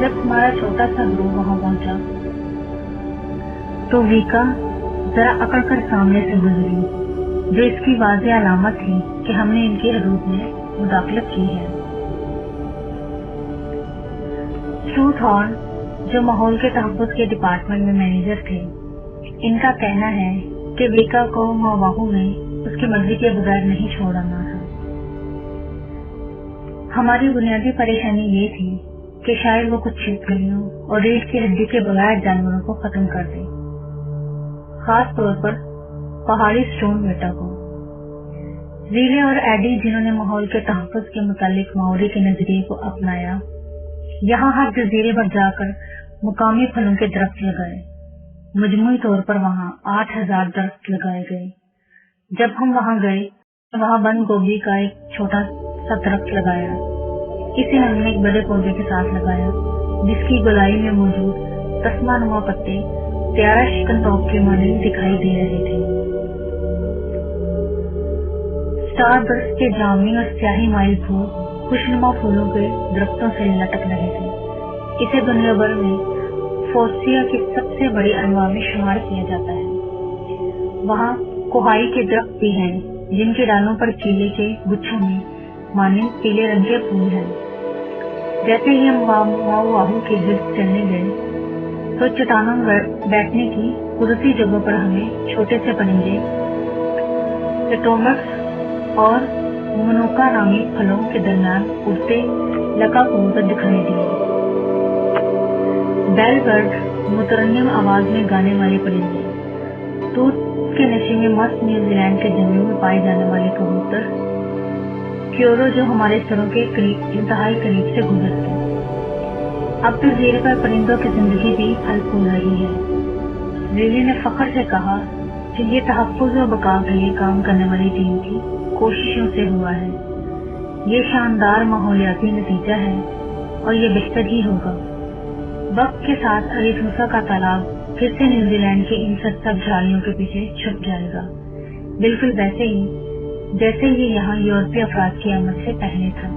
جب ہمارا چھوٹا سا گروہ وہاں پہنچا تو ویکا ذرا اکڑ کر سامنے سے گزری، جو اس کی واضح علامت تھی کہ ہم نے ان کی حدود میں مداخلت کی ہے۔ ٹروتھ ہارن، جو ماحول کے تحفظ کے ڈپارٹمنٹ میں مینیجر تھے، ان کا کہنا ہے کہ ویکا کو مواہو میں اس کی مرضی کے بغیر نہیں چھوڑنا تھا۔ ہماری بنیادی پریشانی یہ تھی کہ شاید وہ کچھ چھپکلیوں اور ریڑھ کی ہڈی کے بغیر جانوروں کو ختم کر دے، خاص طور پر پہاڑی سٹون بیٹا کو۔ ریلے اور ایڈی، جنہوں نے ماحول کے تحفظ کے متعلق ماوری کے نظریے کو اپنایا، یہاں ہر جزیرے پر جا کر مقامی پھلوں کے درخت لگائے۔ مجموعی طور پر وہاں 8,000 درخت لگائے گئے۔ جب ہم وہاں گئے تو وہاں بند گوبھی کا ایک چھوٹا سا درخت لگایا۔ اسے ہم نے ایک بڑے پودے کے ساتھ لگایا جس کی گولائی میں موجود تسمہ نما پتے طیارہ شکن توپ کے مانند دکھائی دے رہے تھے۔ اسٹار برسٹ کے جامنی اور سیاہی مائل پھول خوشنما پھولوں کے درختوں سے لٹک رہے تھے۔ اسے دنیا بھر میں فورسیا کی سب سے بڑی انواع میں شمار کیا جاتا ہے۔ وہاں کوہائی کے درخت بھی ہیں جن کی ڈالوں پر کیلے کے گچھوں میں مانند پیلے رنگ کے پھول ہیں۔ جیسے ہی ہم ماؤ کے گرد چلنے گئے تو چٹانوں بیٹھنے کی قدرتی جگہوں پر ہمیں چھوٹے سے پرندے پیٹومکس اور منوکا نامی پھلوں کے درمیان اڑتے لکا کبوتر دکھائی دیے۔ بیل برڈ، مترنم آواز میں گانے والے پرندے، توت کے نشے میں مست نیوزی لینڈ کے جنگلوں میں پائے جانے والے کبوتر، کیورو جو ہمارے سروں کے انتہائی قریب سے گزرتے۔ اب تو جزیرے پر پرندوں کی زندگی بھی پھل پھول رہی ہے۔ ریلی نے فخر سے کہا کہ یہ تحفظ و بقا کے لیے کام کرنے والی ٹیم کی کوششوں سے ہوا ہے۔ یہ شاندار ماحولیاتی نتیجہ ہے اور یہ بہتر ہی ہوگا۔ وقت کے ساتھ اریتھروسا کا تالاب پھر سے نیوزی لینڈ کی ان سرسبز جھاڑیوں کے پیچھے چھپ جائے گا، بالکل ویسے ہی جیسے یہ یہاں یورپی افراد کی آمد سے پہلے تھا۔